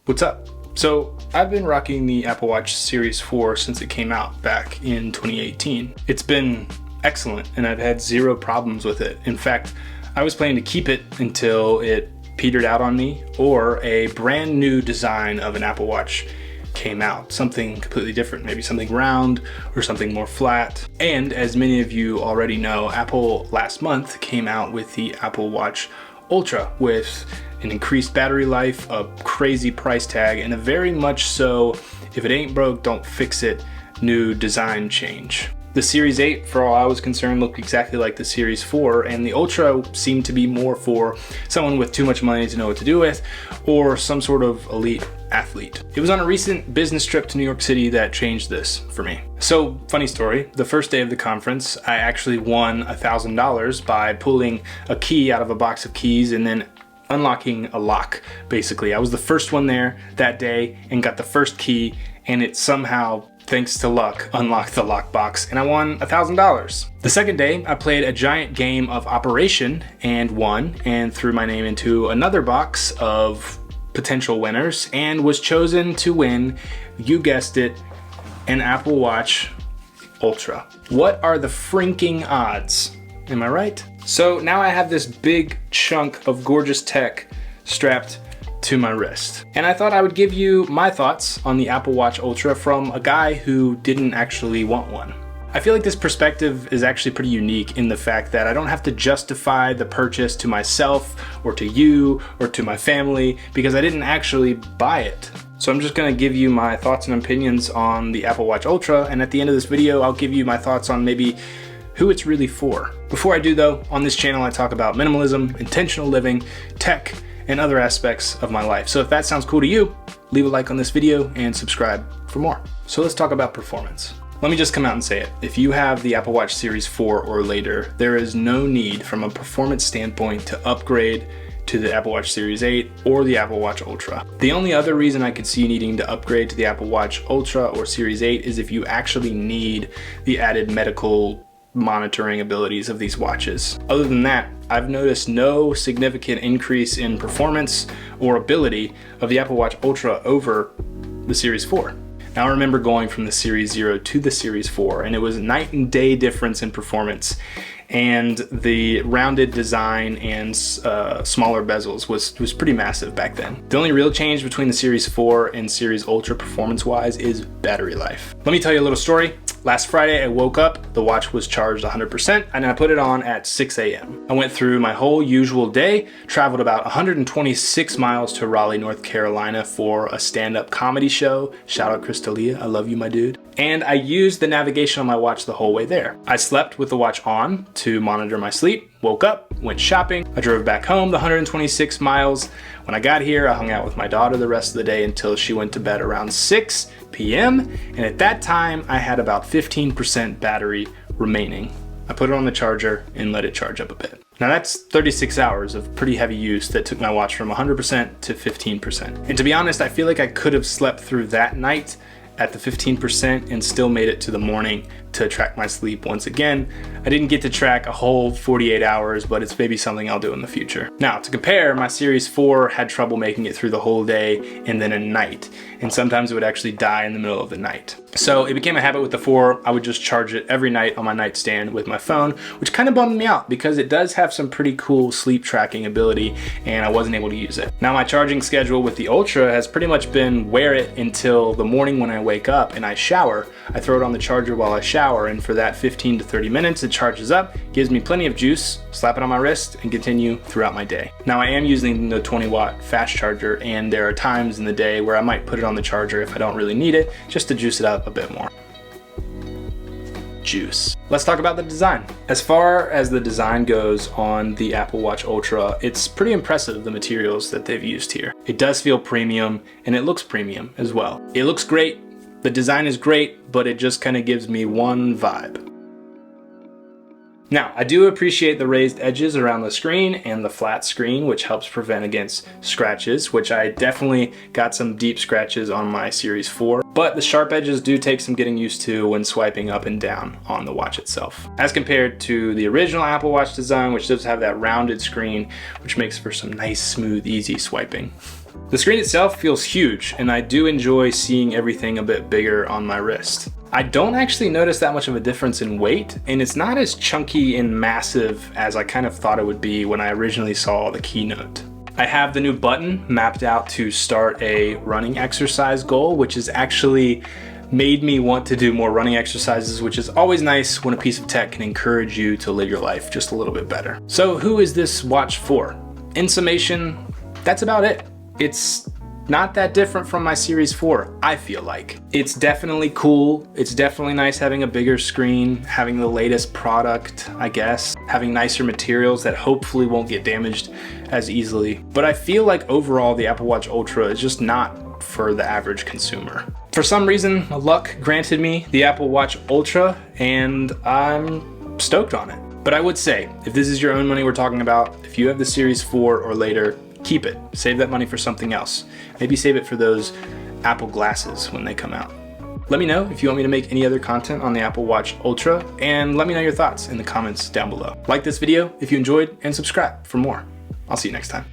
What's up? So I've been rocking the Apple Watch Series 4 since it came out back in 2018. It's been excellent and I've had zero problems with it. In fact, I was planning to keep it until it petered out on me or a brand new design of an Apple Watch came out. Something completely different, maybe something round or something more flat. And as many of you already know, Apple last month came out with the Apple Watch Ultra with an increased battery life, a crazy price tag, and a very much so, if it ain't broke, don't fix it, new design change. The Series 8, for all I was concerned, looked exactly like the Series 4, and the Ultra seemed to be more for someone with too much money to know what to do with, or some sort of elite athlete. It was on a recent business trip to New York City that changed this for me. So, funny story, the first day of the conference, I actually won $1,000 by pulling a key out of a box of keys and then unlocking a lock, basically. I was the first one there that day and got the first key, and it somehow, thanks to luck, unlocked the lockbox, and I won $1,000. The second day, I played a giant game of Operation and won, and threw my name into another box of potential winners, and was chosen to win, you guessed it, an Apple Watch Ultra. What are the freaking odds? Am I right? So now I have this big chunk of gorgeous tech strapped to my wrist. And I thought I would give you my thoughts on the Apple Watch Ultra from a guy who didn't actually want one. I feel like this perspective is actually pretty unique in the fact that I don't have to justify the purchase to myself or to you or to my family because I didn't actually buy it. So I'm just gonna give you my thoughts and opinions on the Apple Watch Ultra, and at the end of this video, I'll give you my thoughts on maybe who it's really for. Before I do though, on this channel I talk about minimalism, intentional living, tech, and other aspects of my life. So if that sounds cool to you, leave a like on this video and subscribe for more. So let's talk about performance. Let me just come out and say it. If you have the Apple Watch Series 4 or later, there is no need from a performance standpoint to upgrade to the Apple Watch Series 8 or the Apple Watch Ultra. The only other reason I could see needing to upgrade to the Apple Watch Ultra or Series 8 is if you actually need the added medical monitoring abilities of these watches. Other than that, I've noticed no significant increase in performance or ability of the Apple Watch Ultra over the Series 4. Now I remember going from the Series 0 to the Series 4 and it was a night and day difference in performance, and the rounded design and smaller bezels was pretty massive back then. The only real change between the Series 4 and Series Ultra performance-wise is battery life. Let me tell you a little story. Last Friday I woke up, the watch was charged 100%, and I put it on at 6 a.m. I went through my whole usual day, traveled about 126 miles to Raleigh, North Carolina for a stand-up comedy show. Shout out Crystalia, I love you, my dude. And I used the navigation on my watch the whole way there. I slept with the watch on to monitor my sleep, woke up, went shopping. I drove back home the 126 miles. When I got here, I hung out with my daughter the rest of the day until she went to bed around 6 p.m. And at that time, I had about 15% battery remaining. I put it on the charger and let it charge up a bit. Now that's 36 hours of pretty heavy use that took my watch from 100% to 15%. And to be honest, I feel like I could have slept through that night at the 15% and still made it to the morning to track my sleep once again. I didn't get to track a whole 48 hours, but it's maybe something I'll do in the future. Now, to compare, my Series 4 had trouble making it through the whole day and then a night, and sometimes it would actually die in the middle of the night. So it became a habit with the 4. I would just charge it every night on my nightstand with my phone, which kind of bummed me out because it does have some pretty cool sleep tracking ability and I wasn't able to use it. Now my charging schedule with the Ultra has pretty much been wear it until the morning when I wake up and I shower. I throw it on the charger while I shower, and for that 15 to 30 minutes it charges up, gives me plenty of juice, slap it on my wrist, and continue throughout my day. Now I am using the 20-watt fast charger, and there are times in the day where I might put it on the charger if I don't really need it, just to juice it up a bit more. Juice. Let's talk about the design. As far as the design goes on the Apple Watch Ultra, it's pretty impressive, the materials that they've used here. It does feel premium, and it looks premium as well. It looks great. The design is great, but it just kind of gives me one vibe. Now, I do appreciate the raised edges around the screen and the flat screen, which helps prevent against scratches, which I definitely got some deep scratches on my Series 4, but the sharp edges do take some getting used to when swiping up and down on the watch itself. As compared to the original Apple Watch design, which does have that rounded screen, which makes for some nice, smooth, easy swiping. The screen itself feels huge, and I do enjoy seeing everything a bit bigger on my wrist. I don't actually notice that much of a difference in weight, and it's not as chunky and massive as I kind of thought it would be when I originally saw the keynote. I have the new button mapped out to start a running exercise goal, which has actually made me want to do more running exercises, which is always nice when a piece of tech can encourage you to live your life just a little bit better. So who is this watch for? In summation, that's about it. It's not that different from my Series 4, I feel like. It's definitely cool. It's definitely nice having a bigger screen, having the latest product, I guess, having nicer materials that hopefully won't get damaged as easily. But I feel like overall the Apple Watch Ultra is just not for the average consumer. For some reason, luck granted me the Apple Watch Ultra, and I'm stoked on it. But I would say, if this is your own money we're talking about, if you have the Series 4 or later, keep it. Save that money for something else. Maybe save it for those Apple glasses when they come out. Let me know if you want me to make any other content on the Apple Watch Ultra, and let me know your thoughts in the comments down below. Like this video if you enjoyed, and subscribe for more. I'll see you next time.